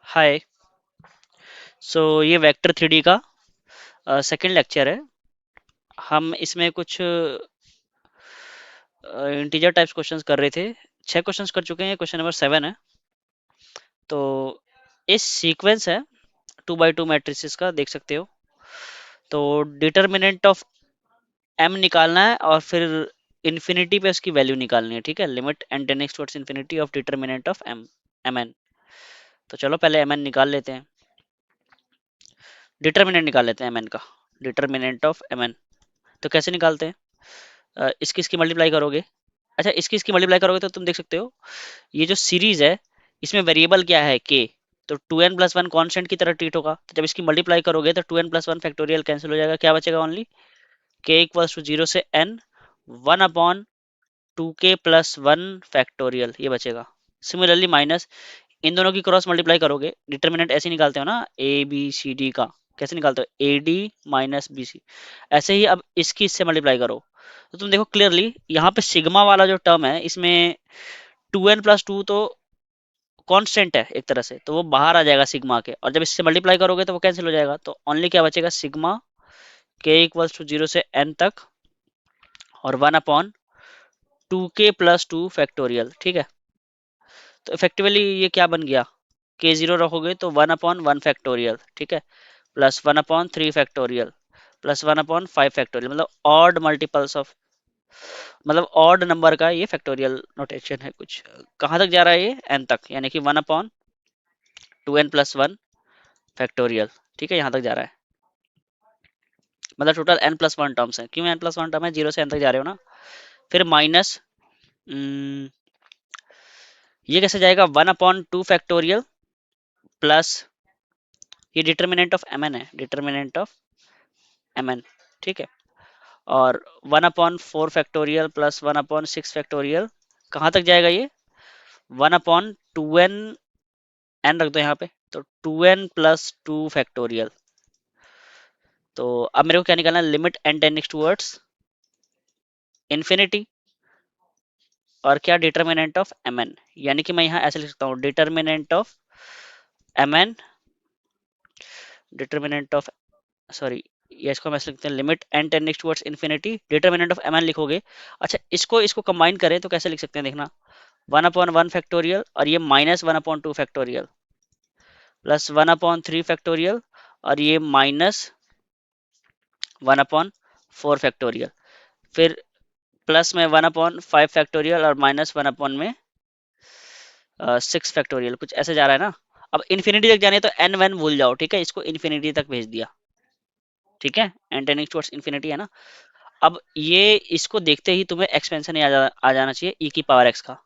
हाय। ये vector three D का second lecture है। हम इसमें कुछ इंटीजर टाइप्स क्वेश्चंस कर रहे थे। 6 क्वेश्चंस कर चुके हैं, क्वेश्चन नंबर 7 है। तो इस सीक्वेंस है 2 by 2 मैट्रिसेस का, देख सकते हो। तो डिटर्मिनेंट ऑफ एम निकालना है और फिर इन्फिनिटी पे उसकी वैल्यू निकालनी है। ठीक है, limit n tending towards infinity of determinant of m, m n. तो चलो पहले एम एन निकाल लेते हैं, डिटर्मिनेंट निकाल लेते हैं एम एन का। डिटर्मिनेंट ऑफ एम एन तो कैसे निकालते हैं? इसकी इसकी मल्टीप्लाई करोगे। अच्छा, इसकी इसकी मल्टीप्लाई करोगे तो तुम देख सकते हो ये जो सीरीज है इसमें वेरिएबल क्या है, के। तो 2n+1 कांस्टेंट की तरह ट्रीट होगा। तो जब इसकी मल्टीप्लाई करोगे तो 2n+1 फैक्टोरियल कैंसिल हो जाएगा, क्या बचेगा? ओनली के इक्वल्स टू 0 से n 1/2k+1 फैक्टोरियल, ये बचेगा। सिमिलरली माइनस, इन दोनों की क्रॉस मल्टीप्लाई करोगे, डिटर्मिनेंट ऐसे निकालते हो ना ए बी सी डी का। कैसे निकालते हो? A d minus b c. ऐसे ही अब इसकी इससे मल्टीप्लाई करो तो तुम देखो क्लियरली यहाँ पे सिग्मा वाला जो टर्म है इसमें 2n+2 तो कांस्टेंट है एक तरह से, तो वो बाहर आ जाएगा सिग्मा के, और जब इससे मल्टीप्लाई करोगे तो वो कैंसिल हो जाएगा। तो ओनली क्या बचेगा? सिग्मा के इक्वल्स टू 0 से n तक और 1/2k+2 फैक्टोरियल। ठीक है, तो इफेक्टिवली ये क्या बन गया? के जीरो रखोगे तो 1/1 फैक्टोरियल, ठीक है, प्लस 1/3 फैक्टोरियल प्लस 1/5 फैक्टोरियल, मतलब ऑड मल्टीपल्स ऑफ, मतलब ऑड नंबर का ये फैक्टोरियल नोटेशन है कुछ। कहाँ तक जा रहा है ये? एन तक, यानी कि 1/2n+1 फैक्टोरियल। ठीक है, यहाँ तक जा रहा है। मतलब टोटल n+1 टर्म्स है। क्यों n+1 टर्म है? 0 से n तक जा रहे हो ना। फिर माइनस, ये कैसे जाएगा? 1/2 फैक्टोरियल प्लस, ये डिटर्मिनेंट ऑफ mn है, डिटर्मिनेंट ऑफ mn। ठीक है, और 1/4 फैक्टोरियल प्लस 1/6 फैक्टोरियल, कहाँ तक जाएगा ये? 1/2n, एन रख दो यहाँ पे, तो 2n+2 फैक्टोरियल। तो अब मेरे को क्या निकालना है? Limit n tending towards infinity और क्या? Determinant of mn। यानी कि मैं यहाँ ऐसे लिख सकता हूँ, determinant of mn, determinant of, sorry, ये इसको हम ऐसे लिखते हैं, limit n tending towards infinity, determinant of mn लिखोगे। अच्छा, इसको इसको कंबाइन करें तो कैसे लिख सकते हैं, देखना। 1/1 फैक्टोरियल और ये माइनस 1/2 फैक्टोरियल प्लस 1/3 फैक्टोरियल और ये माइनस 1/4 फैक्टोरियल, फिर प्लस में 1/5 फैक्टोरियल और माइनस 1/6 फैक्टोरियल, कुछ ऐसे जा रहा है ना। अब इन्फिनिटी तक जाने तो एन वन भूल जाओ, ठीक है, इसको इन्फिनिटी तक भेज दिया। ठीक है, एन टेंडिंग टुवर्ड्स इन्फिनिटी है ना। अब ये, इसको देखते ही तुम्हें एक्सपेंशन आ जाना चाहिए ई की पावर एक्स का।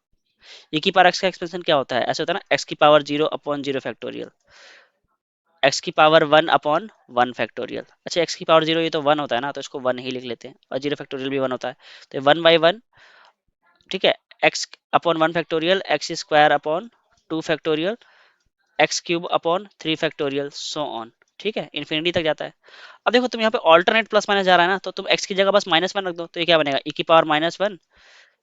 ई की पावर एक्स का एक्सपेंशन क्या होता है? ऐसे होता है ना, एक्स की पावर 0/0 फैक्टोरियल, एक्स की पावर 1/1 फैक्टोरियल। अच्छा, एक्स की पावर 0 ये तो 1 होता है ना, तो इसको 1 ही लिख लेते हैं, और 0 फैक्टोरियल भी 1 होता है, तो 1/1। ठीक है, x/1 factorial, x square upon 2 factorial, x cube upon 3 factorial, so on. ठीक है, इन्फिनिटी तक जाता है। अब देखो, तुम यहाँ पे ऑल्टरनेट प्लस माइनस जा रहा है ना, तो तुम x की जगह बस -1 रख दो, तो ये क्या बनेगा? e की पावर -1,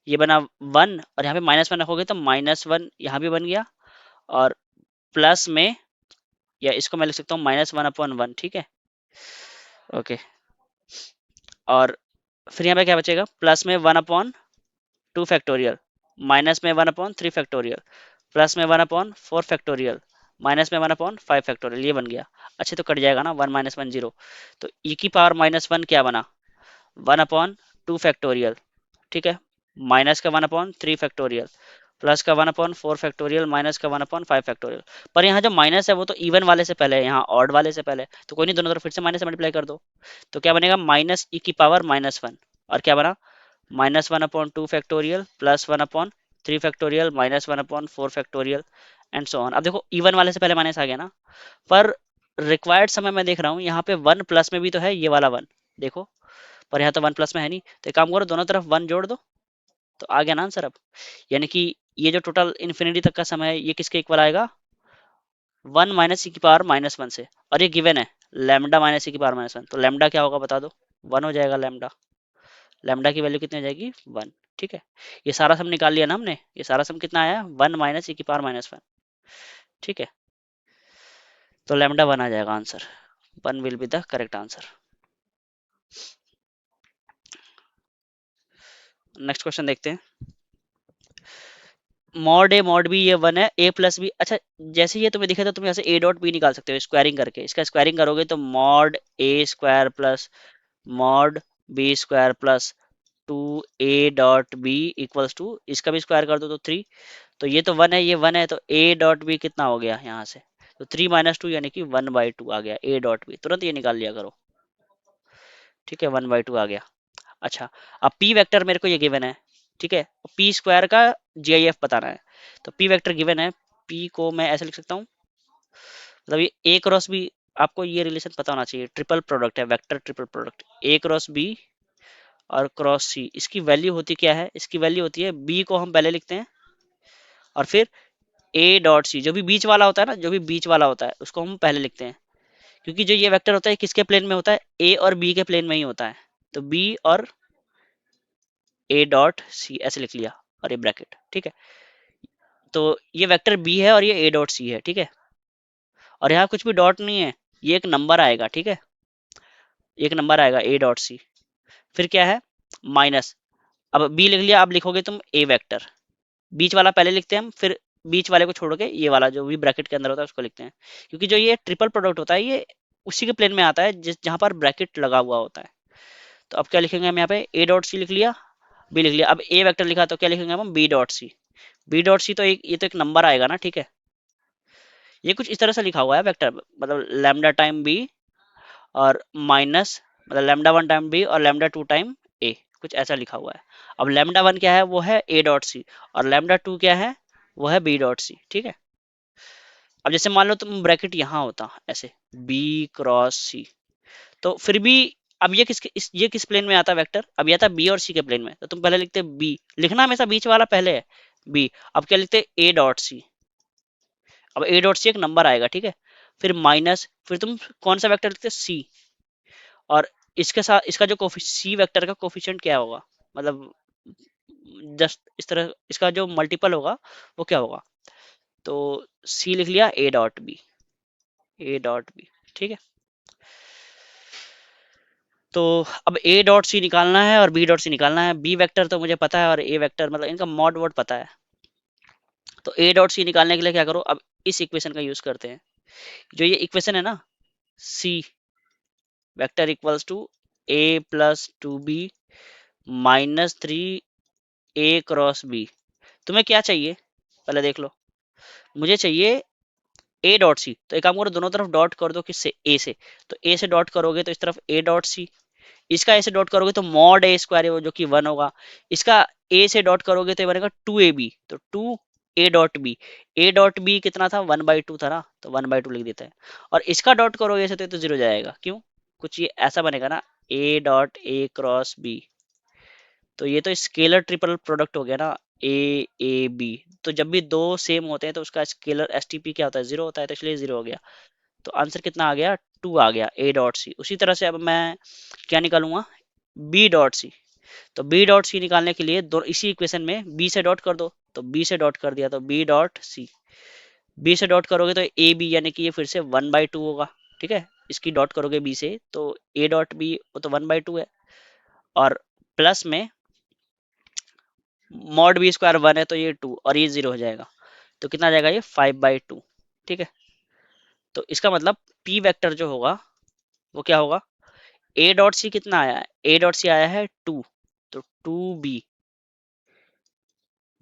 ये बना 1, और यहाँ पे -1 रखोगे तो -1 यहाँ भी बन गया, और प्लस में, या इसको मैं लिख सकता हूँ -1/1। ठीक है, ओके। और फिर यहाँ पे क्या बचेगा? प्लस में 1/2 फैक्टोरियल, माइनस में 1/3 फैक्टोरियल, प्लस में 1/4 फैक्टोरियल, माइनस में 1/5 फैक्टोरियल, ये बन गया। अच्छे, तो कट जाएगा ना, 1 - 1 0। तो ई की पावर -1 क्या बना? 1/2 फैक्टोरियल, ठीक है, माइनस का 1/3 फैक्टोरियल, प्लस का 1/4 फैक्टोरियल, माइनस का 1/5 फैक्टोरियल। पर यहाँ जो माइनस है वो तो इवन वाले से पहले है, यहाँ ऑड वाले से पहले, तो कोई नहीं, दोनों तरफ फिर से माइनस से मल्टीप्लाई कर दो। तो क्या बनेगा? माइनस ई की पावर -1, और क्या बना? -1/2 factorial plus 1/3 factorial minus 1/4 factorial, and so on. अब देखो, इवन वाले से पहले माइनस आ गया ना, पर रिक्वायर्ड समय मैं देख रहा हूँ यहाँ पे 1 प्लस में भी तो है, ये वाला 1 देखो, पर यहाँ तो 1 प्लस में है नहीं, तो एक काम करो, दोनों तरफ 1 जोड़ दो, तो आ गया ना आंसर अब। यानी कि ये जो टोटल इन्फिनिटी तक का समय है, ये किसके इक्वल आएगा? 1 माइनस ई की पावर -1 से, और ये गिवन है लैम्डा माइनस ई की पावर -1, तो लैम्डा क्या होगा बता दो? 1 हो जाएगा लैम्डा। लैम्डा की वैल्यू कितनी हो जाएगी? 1। ठीक है, ये सारा सम निकाल लिया ना हमने, ये सारा सम कितना आया? 1 माइनस ई की पावर -1। ठीक है, तो लैम्डा 1 आ जाएगा answer. 1 will be the correct answer. Next question देखते हैं। मॉड ए मॉड बी ये 1 है, ए प्लस बी। अच्छा, जैसे ये तुम्हें दिखे तो तुम यहाँ से ए डॉट बी निकाल सकते हो स्क्वायरिंग करके। इसका स्क्वायरिंग करोगे तो mod a square plus mod B square plus 2 a dot b equals to, इसका भी स्क्वायर कर दो तो 3। तो ये तो 1 है, ये 1 है, तो ए डॉट बी कितना हो गया यहाँ से, तो 3 - 2 यानी कि 1/2 आ गया ए डॉट बी। तुरंत ये निकाल लिया करो, ठीक है, 1/2 आ गया। अच्छा, अब पी वेक्टर मेरे को ये गिवन है, ठीक है, पी स्क्वायर का जीआईएफ बताना है। तो पी वेक्टर गिवन है, पी को मैं ऐसे लिख सकता हूँ, मतलब ये ए क्रॉस बी, आपको ये रिलेशन पता होना चाहिए, ट्रिपल प्रोडक्ट है, वेक्टर ट्रिपल प्रोडक्ट, ए क्रॉस बी और क्रॉस सी। इसकी वैल्यू होती क्या है, इसकी वैल्यू होती है, बी को हम पहले लिखते हैं और फिर ए डॉट सी, जो भी बीच वाला होता है ना, जो भी बीच वाला होता है उसको हम पहले लिखते हैं, क्योंकि जो ये वेक्टर होता है किसके प्लेन में होता है, ए और बी के प्लेन में ही होता है। तो बी और ए डॉट सी ऐसे लिख लिया और ये ब्रैकेट, ठीक है। तो ये वेक्टर बी है और ये ए डॉट सी है, ठीक है। और यहाँ कुछ भी डॉट नहीं है, ये एक नंबर आएगा, ठीक है, एक नंबर आएगा ए डॉट सी। फिर क्या है, माइनस, अब बी लिख लिया, अब लिखोगे तुम ए वेक्टर, बीच वाला पहले लिखते हैं हम, फिर बीच वाले को छोड़ के ये वाला जो भी ब्रैकेट के अंदर होता है उसको लिखते हैं, क्योंकि जो ये ट्रिपल प्रोडक्ट होता है ये उसी के प्लेन में आता है जिस जहां पर ब्रैकेट लगा हुआ होता है। तो अब क्या लिखेंगे हम यहाँ पे, ए डॉट सी लिख लिया, बी लिख लिया। अब ए वेक्टर लिखा तो क्या लिखेंगे हम, b dot c. B dot c तो एक, ये तो एक नंबर आएगा ना, ठीक है। ये कुछ इस तरह से लिखा हुआ है वेक्टर, मतलब लैम्डा टाइम बी और माइनस, मतलब लैम्डा 1 टाइम बी और लैम्डा 2 टाइम ए, कुछ ऐसा लिखा हुआ है। अब लैम्डा 1 क्या है, वो है ए डॉट सी, और लैम्डा 2 क्या है, वो है बी डॉट सी, ठीक है। अब जैसे मान लो तुम ब्रैकेट यहाँ होता ऐसे, बी क्रॉस सी, तो फिर भी अब ये ये किस प्लेन में आता वेक्टर, अब ये आता बी और सी के प्लेन में, तो तुम पहले लिखते बी, लिखना हमेशा बीच वाला पहले है बी। अब क्या लिखते ए डॉट सी, अब ए डॉट सी एक नंबर आएगा, ठीक है। फिर माइनस, फिर तुम कौन सा वेक्टर लिखते सी, और इसके साथ इसका जो सी वेक्टर का कोफिशिएंट क्या होगा, मतलब जस्ट इस तरह इसका जो मल्टीपल होगा वो क्या होगा। तो सी लिख लिया a dot b, a dot b, ठीक है। तो अब ए डॉट सी निकालना है और बी डॉट सी निकालना है। बी वेक्टर तो मुझे पता है और ए वेक्टर मतलब इनका मॉड वर्ड पता है। तो ए डॉट सी निकालने के लिए क्या करो, अब इस इक्वेशन का यूज करते हैं। जो ये इक्वेशन है ना, C vector equals to A plus 2b minus 3 A cross B. तुम्हें क्या चाहिए पहले देख लो, मुझे चाहिए ए डॉट सी। तो एक काम करो, दोनों तरफ डॉट कर दो, किससे, ए से। तो ए से डॉट करोगे तो इस तरफ ए डॉट सी, इसका ए से डॉट करोगे तो मॉड ए स्क्वायर है वो, जो कि 1 होगा। इसका ए से डॉट करोगे तो ये बनेगा 2ab, तो 2 a dot b. A dot b कितना था, 1/2 था ना, तो 1/2 लिख देते हैं। और इसका डॉट करोगे ऐसे तो ये तो जीरो जाएगा, क्यों, कुछ ये ऐसा बनेगा ना, a dot a cross b. तो ये तो स्केलर ट्रिपल प्रोडक्ट हो गया ना, ए बी। तो जब भी दो सेम होते हैं तो उसका स्केलर एसटीपी क्या होता है, जीरो होता है, तो इसलिए जीरो हो गया। तो आंसर कितना आ गया, 2 आ गया, ए डॉट सी। उसी तरह से अब मैं क्या निकालूंगा, बी डॉट सी। तो बी डॉट सी निकालने के लिए दो इसी इक्वेशन में बी से डॉट कर दो, तो बी से डॉट कर दिया तो बी डॉट सी। बी से डॉट करोगे तो ए बी, यानी कि ये फिर से 1/2 होगा, ठीक है। इसकी डॉट करोगे बी से तो ए डॉट बी, वो तो 1/2 है। और प्लस में मॉड बी स्क्वायर 1 है तो ये 2 और ये 0 हो जाएगा, तो कितना आ जाएगा, ये 5/2, ठीक है। तो इसका मतलब पी वेक्टर जो होगा वो क्या होगा, ए डॉट सी कितना आया है, ए डॉट सी आया है 2, तो 2b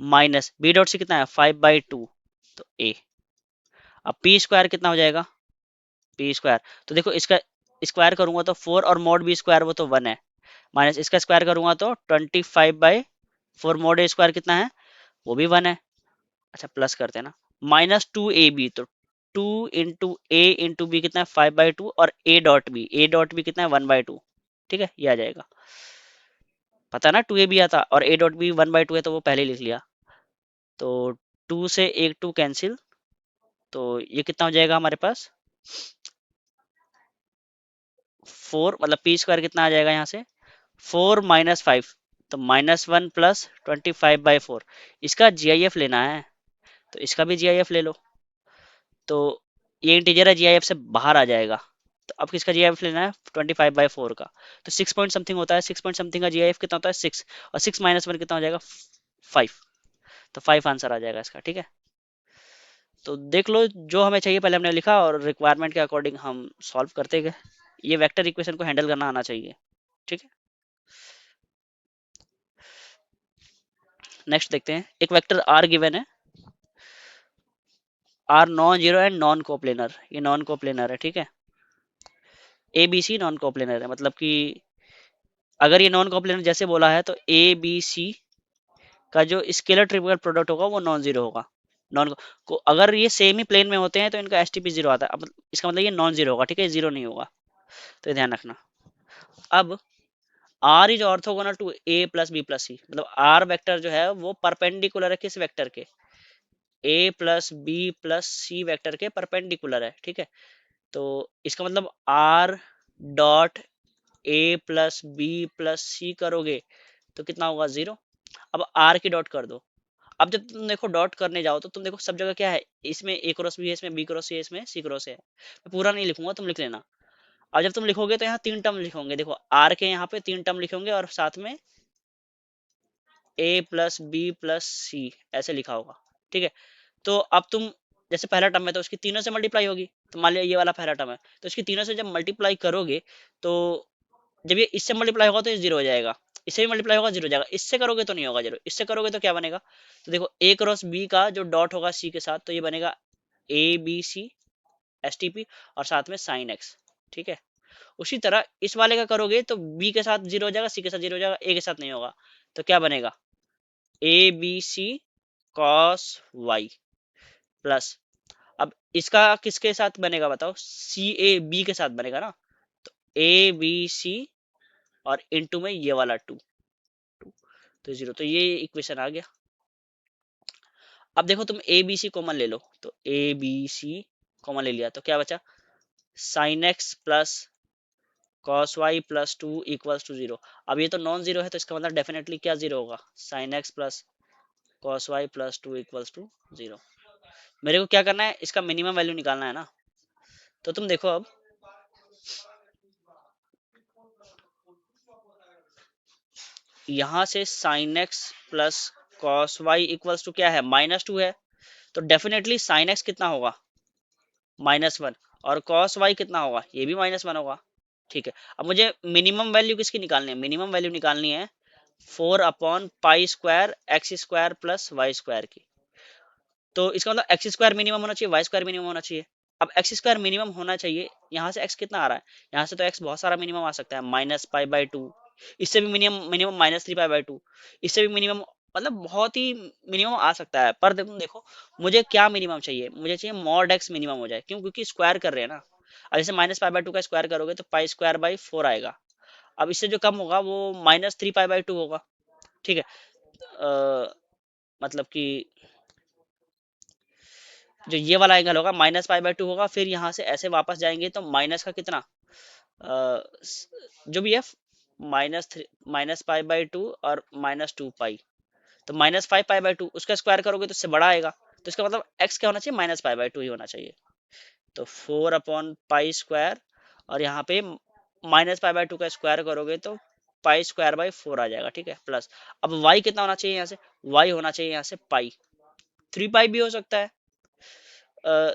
माइनस बी डॉट सी कितना है, 5/2, तो ए। अब पी स्क्वायर कितना हो जाएगा, पी स्क्वायर, तो देखो इसका स्क्वायर करूंगा तो 4 और मॉड बी स्क्वायर वो तो 1 है, माइनस इसका स्क्वायर करूंगा तो 25/4, मॉड ए स्क्वायर कितना है, वो भी 1 है। अच्छा, प्लस करते हैं ना, -2ab, तो 2 × a × b कितना है, 5/2, और a डॉट बी कितना है, 1/2, ठीक है, ये आ जाएगा। पता ना 2ab आता, और a डॉट बी 1/2 है तो वो पहले लिख लिया। तो 2 से एक 2 कैंसिल, तो ये कितना हो जाएगा हमारे पास, 4, मतलब पी स्क्वायर कितना आ जाएगा यहाँ से, 4 - 5, तो -1 प्लस 25/4। इसका जीआईएफ लेना है तो इसका भी जीआईएफ ले लो। तो ये इंटीजर है, जीआईएफ से बाहर आ जाएगा। तो अब किसका जीआईएफ लेना है, 25/4 का। तो 6 पॉइंट समथिंग होता है, 6 पॉइंट समथिंग का जीआईएफ कितना होता है, 6, और 6 - 1 कितना हो जाएगा, 5। तो 5 आंसर आ जाएगा इसका, ठीक है। तो देख लो, जो हमें चाहिए पहले हमने लिखा और रिक्वायरमेंट के अकॉर्डिंग हम सॉल्व करते गए। ये वेक्टर इक्वेशन को हैंडल करना आना चाहिए, ठीक है। नेक्स्ट देखते हैं, एक वेक्टर आर गिवन है, are non zero and non coplanar, ये नॉन कोप्लेनर है, ठीक है। A B c non coplanar है, मतलब कि अगर ये नॉन कोप्लेनर जैसे बोला है तो ए बी सी का जो स्केलर ट्रिपल प्रोडक्ट होगा वो नॉन जीरो होगा। नॉन को अगर ये सेम ही प्लेन में होते हैं तो इनका एस टी पी जीरो आता है। अब इसका मतलब ये नॉन जीरो होगा, ठीक है, जीरो नहीं होगा, तो ध्यान रखना। अब R is orthogonal to A plus B plus C, मतलब आर वेक्टर जो है वो परपेंडिकुलर है किस वेक्टर के, A plus B plus C vector के परपेंडिकुलर है, ठीक है। तो इसका मतलब R dot A plus B plus C करोगे तो कितना होगा, जीरो। अब आर की डॉट कर दो। अब जब तुम देखो डॉट करने जाओ तो तुम देखो सब जगह क्या है, इसमें ए क्रॉस बी है, इसमें बी क्रॉस सी है, इसमें सी क्रॉस है। मैं पूरा नहीं लिखूंगा, तुम लिख लेना। अब जब तुम लिखोगे तो यहाँ 3 टर्म लिखोगे, देखो आर के यहाँ पे 3 टर्म लिखोगे और साथ में ए प्लस बी प्लस सी ऐसे लिखा होगा, ठीक है। तो अब तुम जैसे पहला टर्म है तो उसकी तीनों से मल्टीप्लाई होगी, तो मान लिया ये वाला पहला टर्म है, तो इसकी तीनों से जब मल्टीप्लाई करोगे तो जब ये इससे मल्टीप्लाई होगा तो ये जीरो हो जाएगा, इससे भी मल्टीप्लाई होगा जीरो हो जाएगा, इससे करोगे तो नहीं होगा जीरो, इससे करोगे तो क्या बनेगा। तो देखो ए क्रॉस बी का जो डॉट होगा सी के साथ तो ये बनेगा a B c s t p और साथ में साइन एक्स, ठीक है। उसी तरह इस वाले का करोगे तो बी के साथ जीरो हो जाएगा, सी के साथ जीरो हो जाएगा, ए के साथ नहीं होगा, तो क्या बनेगा, a B c cos y plus, अब इसका किसके साथ बनेगा बताओ, सी ए बी के साथ बनेगा ना, तो ए बी सी और इनटू में ये वाला टू, तो जीरो, तो ये इक्वेशन आ गया। अब देखो तुम ए बी सी कॉमन ले लो, तो ए बी सी कॉमन ले लिया तो क्या बचा, sine x plus cos y plus two equals to zero. अब ये तो नॉन जीरो है तो इसका मतलब डेफिनेटली क्या जीरो होगा, sine x plus cos y plus two equals to zero. मेरे को क्या करना है, इसका मिनिमम वैल्यू निकालना है ना। तो तुम देखो अब यहां से sine x plus cos y equals to क्या है, -2 है, तो डेफिनेटली साइन एक्स कितना होगा, -1, और कॉस वाई कितना होगा, ये भी -1 होगा, ठीक है। अब मुझे मिनिमम वैल्यू किसकी निकालनी है, मिनिमम वैल्यू निकालनी है 4/पाई square X square plus Y square की। तो इसका मतलब एक्स स्क्वायर मिनिमम होना चाहिए, वाई स्क्वायर मिनिमम होना चाहिए। अब एक्स स्क्वायर मिनिमम होना चाहिए, यहाँ से एक्स कितना आ रहा है, यहाँ से तो एक्स बहुत सारा मिनिमम आ सकता है, -पाई/2, इससे भी मिनिमम मिनिमम -3/2, इससे भी मिनिमम, मतलब बहुत ही मिनिमम आ सकता है। पर तुम देखो मुझे क्या मिनिमम चाहिए, मुझे चाहिए मॉड एक्स मिनिमम हो जाए, क्यों, क्योंकि स्क्वायर कर रहे हैं ना। अब जैसे -पाई/2 का स्क्वायर करोगे तो पाई² 4 आएगा। अब इससे जो कम होगा वो -3/2 होगा, ठीक है। मतलब कि जो ये वाला एंगल होगा -पाई/2 होगा, फिर यहाँ से ऐसे वापस जाएंगे तो माइनस का कितना, जो भी है -पाई/2 और -2 पाई, तो -5 पाई/2 उसका स्क्वायर करोगे तो उससे बड़ा आएगा, तो इसका मतलब एक्स क्या होना चाहिए, -पाई/2 ही होना चाहिए। तो 4/पाई² और यहाँ पे -पाई/2 का स्क्वायर करोगे तो पाई² 4 आ जाएगा, ठीक है, प्लस। अब वाई कितना होना चाहिए, यहाँ से वाई होना चाहिए यहाँ से पाई, 3 पाई भी हो सकता है,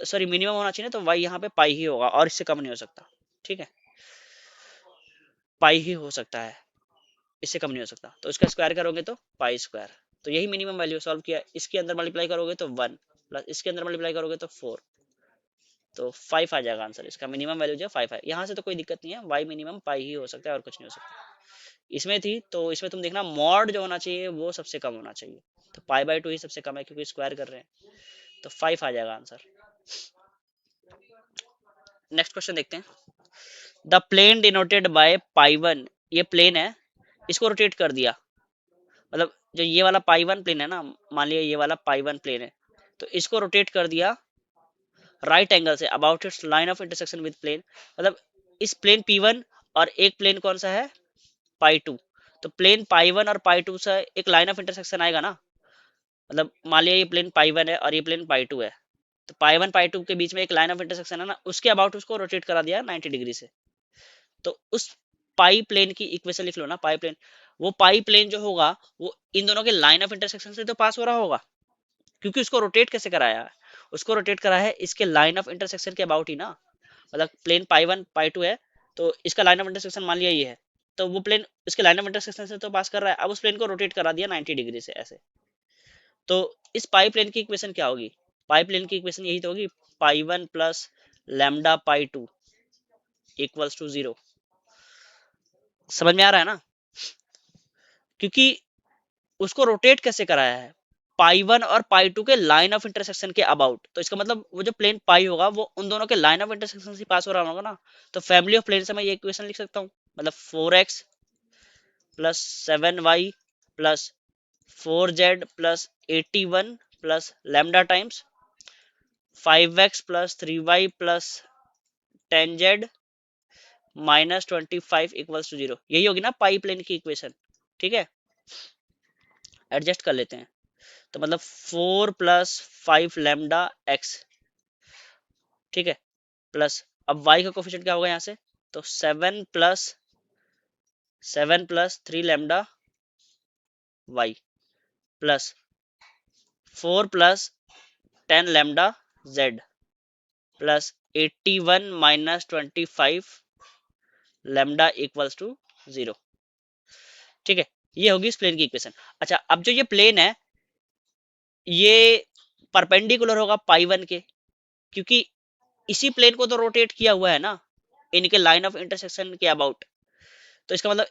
सॉरी मिनिमम होना चाहिए ना, तो वाई यहाँ पे पाई ही होगा और इससे कम नहीं हो सकता, ठीक है, पाई ही हो सकता है, इससे कम नहीं हो सकता। तो इसका स्क्वायर करोगे तो पाई², तो यही मिनिमम वैल्यू सॉल्व किया। इसके अंदर मल्टीप्लाई करोगे तो 1 प्लस इसके अंदर मल्टीप्लाई करोगे तो 4, तो 5 आ जाएगा आंसर। इसका मिनिमम वैल्यू जो 5 है, यहाँ से तो कोई दिक्कत नहीं है, वाई मिनिमम पाई ही हो सकता है और कुछ नहीं हो सकता। इसमें थी तो इसमें तुम देखना मॉड जो होना चाहिए वो सबसे कम होना चाहिए, तो पाई/2 ही सबसे कम है क्योंकि स्क्वायर कर रहे हैं, तो 5 आ जाएगा आंसर। नेक्स्ट क्वेश्चन देखते हैं, द प्लेन डिनोटेड बाय पाई1, ये प्लेन है, इसको रोटेट कर दिया, मतलब जो ये वाला पाई1 प्लेन है ना, मान लिया ये वाला पाई1 प्लेन है, तो इसको रोटेट कर दिया right angle say about it's line of intersection with plane, मतलब इस प्लेन P1 और एक प्लेन कौन सा है, पाई2, तो प्लेन पाई1 और पाई2 से एक लाइन ऑफ इंटरसेक्शन आएगा ना, मतलब मान लिया ये प्लेन पाई1 है और ये प्लेन पाई2 है, तो पाई 1 पाई 2 के बीच में एक लाइन ऑफ इंटरसेक्शन है ना, उसके अबाउट उसको रोटेट करा दिया 90 डिग्री से। तो उस पाई प्लेन की इक्वेशन लिख लो ना, पाई प्लेन, वो पाई प्लेन जो होगा वो इन दोनों के लाइन ऑफ इंटरसेक्शन से तो पास हो रहा होगा, क्योंकि उसको रोटेट कैसे कराया है, उसको रोटेट करा है इसके लाइन ऑफ इंटरसेक्शन के अबाउट ही ना। मतलब प्लेन पाई 1 पाई 2 है, तो इसका लाइन ऑफ इंटरसेक्शन मान लिया ये है, तो वो प्लेन इसके लाइन ऑफ इंटरसेक्शन से तो पास कर रहा है, अब उस प्लेन को रोटेट करा दिया 90 डिग्री से ऐसे। तो इस पाई प्लेन की इक्वेशन क्या होगी, पाई प्लेन की इक्वेशन यही तो होगी, pi 1 plus lambda pi 2 equals to 0। समझ में आ रहा है ना, क्योंकि उसको रोटेट कैसे कराया है, पाई 1 और पाई 2 के लाइन ऑफ इंटरसेक्शन के अबाउट, तो इसका मतलब वो जो प्लेन पाई होगा वो उन दोनों के लाइन ऑफ इंटरसेक्शन से पास हो रहा होगा ना। तो फैमिली ऑफ प्लेन से मैं ये इक्वेशन लिख सकता हूँ, मतलब 4x plus 7y plus 4z plus 81 plus lambda times 5x plus 3y plus 10z minus 25 equals to 0। यही होगी ना पाई प्लेन की इक्वेशन, ठीक है। एडजस्ट कर लेते हैं, तो मतलब 4 प्लस 5 लैम्डा एक्स, ठीक है, प्लस अब y का कोफिशिएंट क्या होगा यहाँ से, तो 7 plus 3 lambda y plus 4 plus 10 lambda z plus 81 minus 25 lambda equals to 0, ठीक है। ये होगी इस प्लेन की इक्वेशन। अच्छा, अब जो ये प्लेन है ये परपेंडिकुलर होगा पाई 1 के, क्योंकि इसी प्लेन को तो रोटेट किया हुआ है ना इनके लाइन ऑफ इंटरसेक्शन के अबाउट। तो इसका मतलब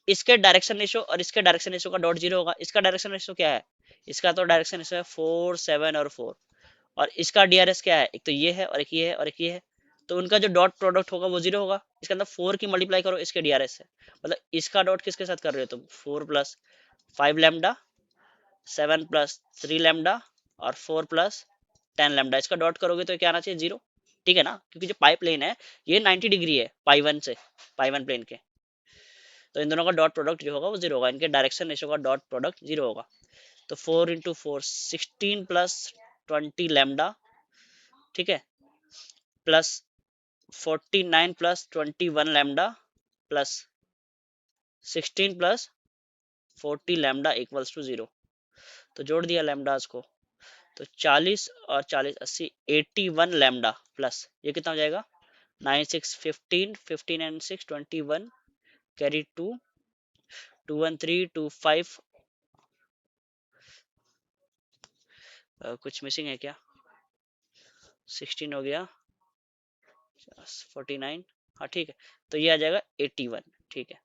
इसके डायरेक्शन रेशो और इसके डायरेक्शन रेशो का डॉट 0 होगा। इसका डायरेक्शन रेशो क्या है, इसका तो डायरेक्शन रेशो है 4 7 और 4, और इसका डीआरएस क्या है, एक तो ये है और एक ये है और एक ये है, तो उनका जो डॉट प्रोडक्ट होगा वो 0 होगा। इसके अंदर 4 की मल्टीप्लाई करो इसके डीआरएस से, मतलब इसका डॉट किसके साथ कर रहे हो तुम, 4 प्लस 5 लैम्डा 7 प्लस 3 लैम्डा और 4 प्लस 10 लैम्डा, इसका डॉट करोगे तो क्या आना चाहिए 0, ठीक है ना, क्योंकि जो पाई प्लेन है ये 90 डिग्री है पाई 1 से, पाई 1 प्लेन के, तो इन दोनों का डॉट प्रोडक्ट जो होगा वो 0 होगा, इनके डायरेक्शन रेशो का डॉट प्रोडक्ट 0 होगा। तो 4 इंटू 4 16 प्लस 20 लैम्डा, ठीक है, plus 49 plus 21 lambda plus 16 plus 40 lambda equals to 0। तो जोड़ दिया लैम्डास को, तो 40 और 40 80 81 लैम्डा प्लस ये कितना हो जाएगा 9 6 15 15 एंड 6 21 कैरी 2 2 1 3 2 5, कुछ मिसिंग है क्या, 16 हो गया 49, हाँ ठीक है, तो ये आ जाएगा 81, ठीक है,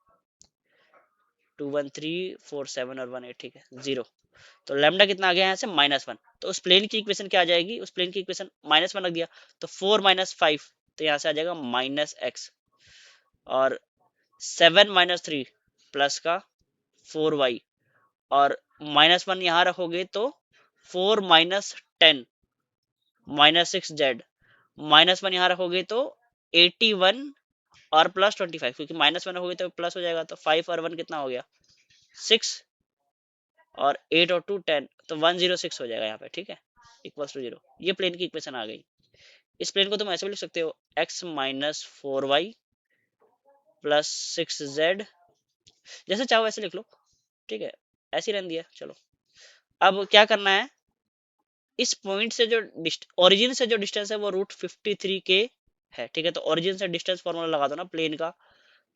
2 1 3 4 7 और 1 8, ठीक है 0। तो लैम्डा कितना आ गया यहाँ से -1, तो उस प्लेन की इक्वेशन क्या आ जाएगी, उस प्लेन की इक्वेशन -1 लग दिया, तो 4 5, तो यहाँ से आ जाएगा -x, और 7 3 प्लस का 4y, और -1 यहाँ रखोगे तो 4 10 -6z, -1 यहाँ रखोगे तो 81 और प्लस 25, क्योंकि -1 रखोगे तो प्लस हो जाएगा, तो 5 और 1 कितना हो गया 6, और 8 और 2 10, तो 106 हो जाएगा यहाँ पे, ठीक है, इक्वल्स टू 0। ये प्लेन की इक्वेशन आ गई। इस प्लेन को तुम ऐसे भी लिख सकते हो x minus 4y plus 6z, जैसे चाहो वैसे लिख लो, ठीक है, ऐसे ही रहने दिया। चलो अब क्या करना है, इस पॉइंट से जो ओरिजिन से जो डिस्टेंस है वो √53 के है, ठीक है। तो ओरिजिन से डिस्टेंस फॉर्मूला लगा दो ना प्लेन का,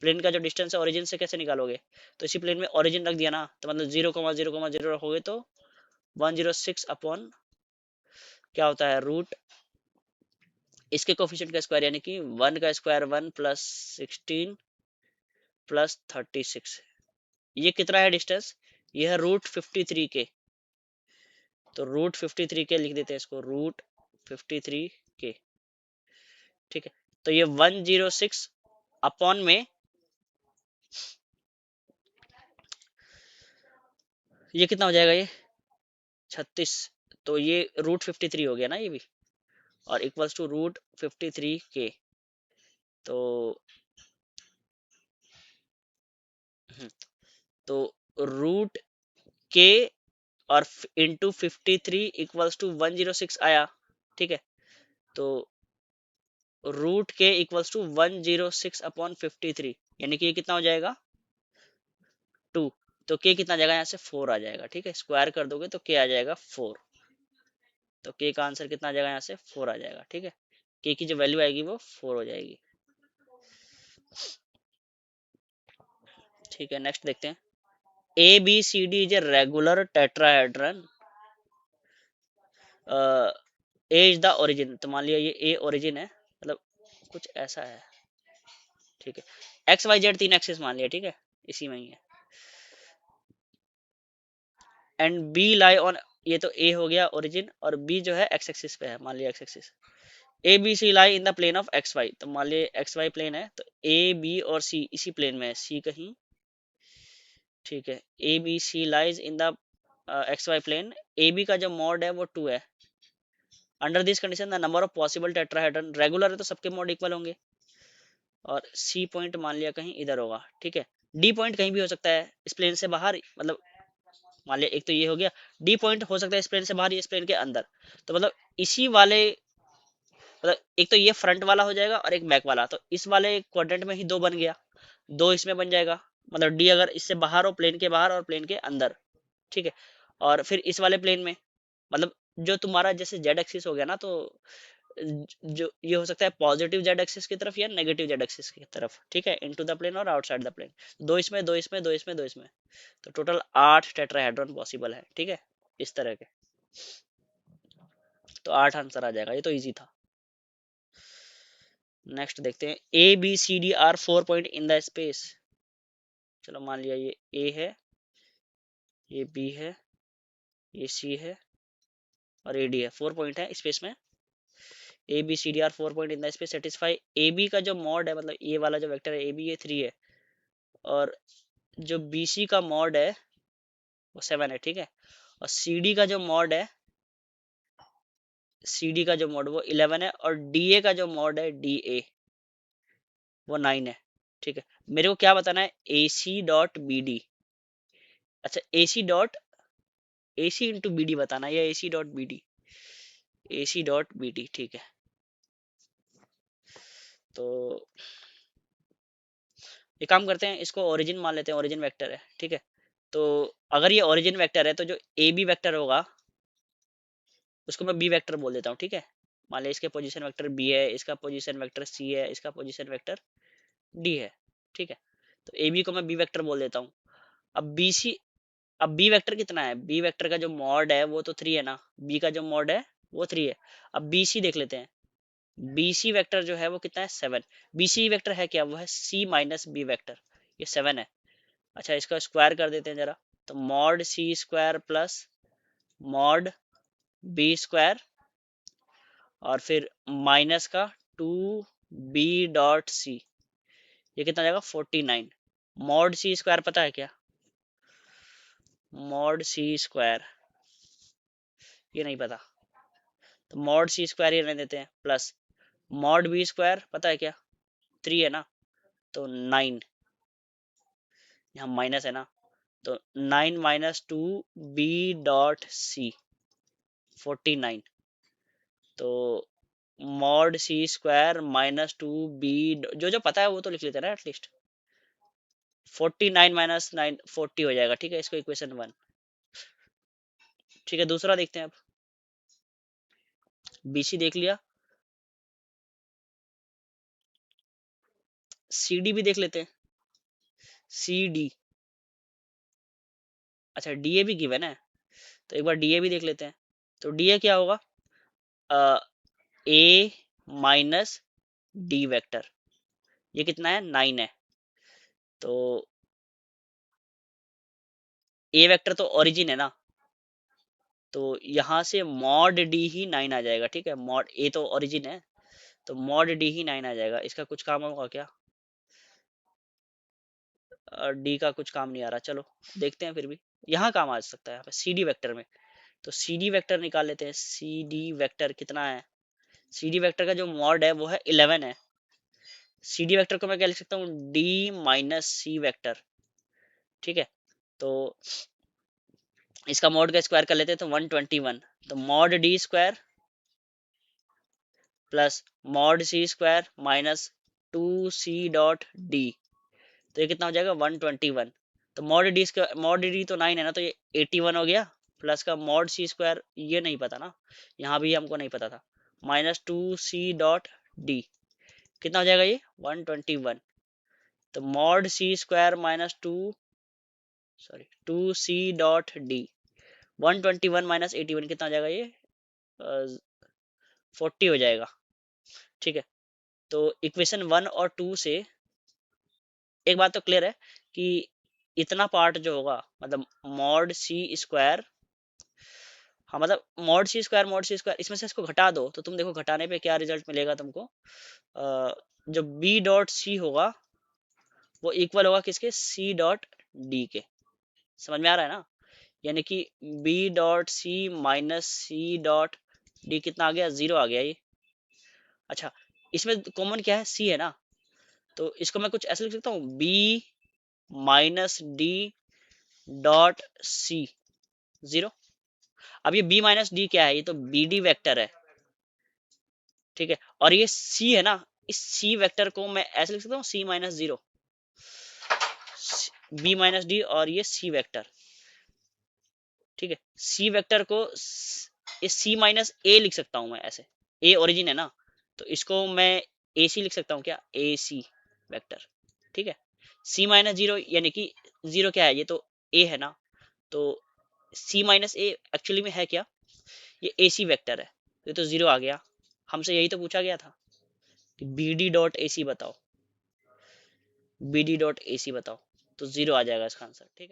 प्लेन का जो डिस्टेंस है ओरिजिन से कैसे निकालोगे, तो इसी प्लेन में ओरिजिन रख दिया ना, तो मतलब 0,0,0 रखोगे तो 106 अपॉन क्या होता है रूट इसके कोफिशिएंट का स्क्वायर, यानी कि 1 का स्क्वायर 1 प्लस 16 प्लस 36, ये कितना है डिस्टेंस, ये है √53 के, तो √53 के लिख देते हैं इसको, √53 के, ठीक है। तो ये 106 अपॉन में ये कितना हो जाएगा, ये 36, तो ये √53 हो गया ना ये भी, और इक्वल्स टू √53 के, तो तो रूट के और इंटू 53 इक्वल्स टू 106 आया, ठीक है। तो रूट के इक्वल्स टू 106/53, यानी कि ये कितना हो जाएगा 2। तो के कितना आ जाएगा यहाँ से 4 आ जाएगा, ठीक है। स्क्वायर कर दोगे तो के आ जाएगा 4। तो के का आंसर कितना आ जाएगा यहाँ से 4 आ जाएगा, ठीक है। के की जो वैल्यू आएगी वो 4 हो जाएगी, ठीक है। नेक्स्ट देखते हैं, A B C d is a regular tetrahedron, a is the origin. तो मान लिया ये ए ओरिजिन है, मतलब कुछ ऐसा है, ठीक है। एक्स वाई जेड तीन एक्सिस मान लिया, ठीक है, इसी में ही है। एंड बी लाई ऑन, ये तो ए हो गया ओरिजिन, और बी जो है एक्स एक्सिस पे है, मान लिया x axis. A B c lie in the plane of x y, तो मान लिया एक्स वाई प्लेन है, तो ए बी और सी इसी प्लेन में है, सी कहीं, ठीक है। A B C lies in the X Y plane, A B का जो मॉड है वो 2 है। Under this condition the number of possible tetrahedron, regular है तो सबके मॉड इक्वल होंगे, और सी पॉइंट मान लिया कहीं इधर होगा, ठीक है। डी पॉइंट कहीं भी हो सकता है इस प्लेन से बाहर, मतलब मान लिया एक तो ये हो गया, डी पॉइंट हो सकता है इस प्लेन से बाहर, इस प्लेन के अंदर। तो मतलब इसी वाले, मतलब एक तो ये फ्रंट वाला हो जाएगा और एक बैक वाला, तो इस वाले क्वाड्रेंट में ही दो बन गया, दो इसमें बन जाएगा। मतलब डी अगर इससे बाहर हो, प्लेन के बाहर और प्लेन के अंदर, ठीक है। और फिर इस वाले प्लेन में, मतलब जो तुम्हारा जैसे जेड एक्सिस हो गया ना, तो जो ये हो सकता है पॉजिटिव जेड एक्सिस की तरफ या नेगेटिव जेड एक्सिस की तरफ, ठीक है, इनटू द प्लेन और आउटसाइड द प्लेन। दो इसमें, दो इसमें, दो इसमें, दो इसमें, तो टोटल 8 टेट्राहेड्रॉन पॉसिबल है, ठीक है, इस तरह के। तो 8 आंसर आ जाएगा, ये तो इजी था। नेक्स्ट देखते हैं, A B C D are 4 point in the space. चलो मान लिया ये ए है, ये बी है, ये सी है, और ए डी है, 4 पॉइंट है स्पेस में। A B C D are 4 point in the space satisfy, A B का जो मॉड है, मतलब ये वाला जो वेक्टर है ए बी, ये 3 है, और जो बी सी का मॉड है वो 7 है, ठीक है। और सी डी का जो मॉड है, सी डी का जो मॉड वो 11 है, और डी ए का जो मॉड है डी ए वो 9 है, ठीक है। मेरे को क्या बताना है, ए सी डॉट बी डी, अच्छा ए सी डॉट, ए सी इंटू बी डी बताना है, या ए सी डॉट बी डी, ए सी डॉट बी डी, ठीक है। तो एक काम करते हैं, इसको ओरिजिन मान लेते हैं, ओरिजिन वेक्टर है, ठीक है। तो अगर ये ओरिजिन वेक्टर है, तो जो ए बी वेक्टर होगा उसको मैं बी वेक्टर बोल देता हूँ, ठीक है। मान लिया इसके पोजीशन वेक्टर बी है, इसका पोजीशन वेक्टर सी है, इसका पोजीशन वेक्टर डी है, ठीक है। तो ए बी को मैं बी वेक्टर बोल देता हूँ। अब बी सी, अब बी वेक्टर कितना है, बी वेक्टर का जो मॉड है वो तो 3 है ना, बी का जो मॉड है वो 3 है। अब बी सी देख लेते हैं, बी सी वेक्टर जो है वो कितना है 7। बी सी वेक्टर है क्या, वो है सी माइनस बी वेक्टर, ये 7 है। अच्छा इसका स्क्वायर कर देते हैं जरा, तो mod C square plus mod B square, और फिर माइनस का 2b.c, ये कितना जाएगा 49। मॉड सी स्क्वायर पता है क्या, मॉड सी स्क्वायर ये नहीं पता, तो मॉड सी स्क्वायर ये रहने देते हैं, प्लस मॉड बी स्क्वायर पता है क्या, 3 है ना, तो 9, यहाँ माइनस है ना, तो 9 माइनस 2b.c 49। तो mod C square minus 2b, जो जो पता है वो तो लिख लेते हैं ना एटलीस्ट। 49 माइनस 9 40 हो जाएगा, ठीक है, इसको इक्वेशन 1, ठीक है। दूसरा देखते हैं अब, बीसी देख लिया, सी डी भी देख लेते हैं, सी डी, अच्छा डी ए भी गिवन है, तो एक बार डी ए भी देख लेते हैं। तो डी ए क्या होगा, ए माइनस डी वेक्टर, ये कितना है 9 है, तो ए वेक्टर तो ओरिजिन है ना, तो यहाँ से मॉड डी ही 9 आ जाएगा, ठीक है। मॉड ए तो ओरिजिन है, तो मॉड डी ही 9 आ जाएगा। इसका कुछ काम होगा क्या, डी का कुछ काम नहीं आ रहा, चलो देखते हैं, फिर भी यहाँ काम आ सकता है, यहाँ पे सी डी वेक्टर में। तो सी डी वेक्टर निकाल लेते हैं, सी डी वेक्टर कितना है, सी डी वेक्टर का जो मॉड है वो है 11 है। सी डी वेक्टर को मैं क्या लिख सकता हूँ, डी माइनस सी वेक्टर, ठीक है। तो इसका मॉड का स्क्वायर कर लेते हैं, तो 121, तो mod D square plus mod C square minus 2c.d, तो ये कितना हो जाएगा 121। तो मॉड डी तो 9 है ना, तो ये 81 हो गया, प्लस का मॉड सी स्क्वायर ये नहीं पता ना, यहाँ भी हमको नहीं पता था, माइनस 2c.d कितना हो जाएगा ये 121। तो mod C square minus 2c.d 121 minus 81 कितना हो जाएगा ये 40 हो जाएगा। ठीक है, तो इक्वेशन 1 और 2 से एक बात तो क्लियर है कि इतना पार्ट जो होगा मतलब मॉड सी स्क्वायर, हाँ मतलब मॉड सी स्क्वायर इसमें से इसको घटा दो तो तुम देखो घटाने पे क्या रिजल्ट मिलेगा तुमको। जो बी डॉट सी होगा वो इक्वल होगा किसके, सी डॉट डी के। समझ में आ रहा है ना, यानी कि B dot C minus C dot D कितना आ गया, 0 आ गया ये। अच्छा, इसमें कॉमन क्या है, सी है ना, तो इसको मैं कुछ ऐसे लिख सकता हूँ, B minus D dot C 0। अब ये बी माइनस डी क्या है, ये तो बी डी वैक्टर है। ठीक है, और ये सी है ना, इस सी वेक्टर को मैं ऐसे लिख सकता हूँ, सी माइनस 0, बी माइनस डी और ये सी वेक्टर। ठीक है, सी वेक्टर को इस सी माइनस ए लिख सकता हूँ मैं ऐसे, ए ओरिजिन है ना, तो इसको मैं ए सी लिख सकता हूँ, क्या ए सी वेक्टर। ठीक है, सी माइनस 0 यानी कि 0 क्या है, ये तो ए है ना, तो सी माइनस ए एक्चुअली में है क्या, ये ए सी वेक्टर है, ये तो 0 आ गया। हमसे यही तो पूछा गया था कि बी डी डॉट ए सी बताओ, बी डी डॉट ए सी बताओ, तो 0 आ जाएगा इसका आंसर। ठीक है।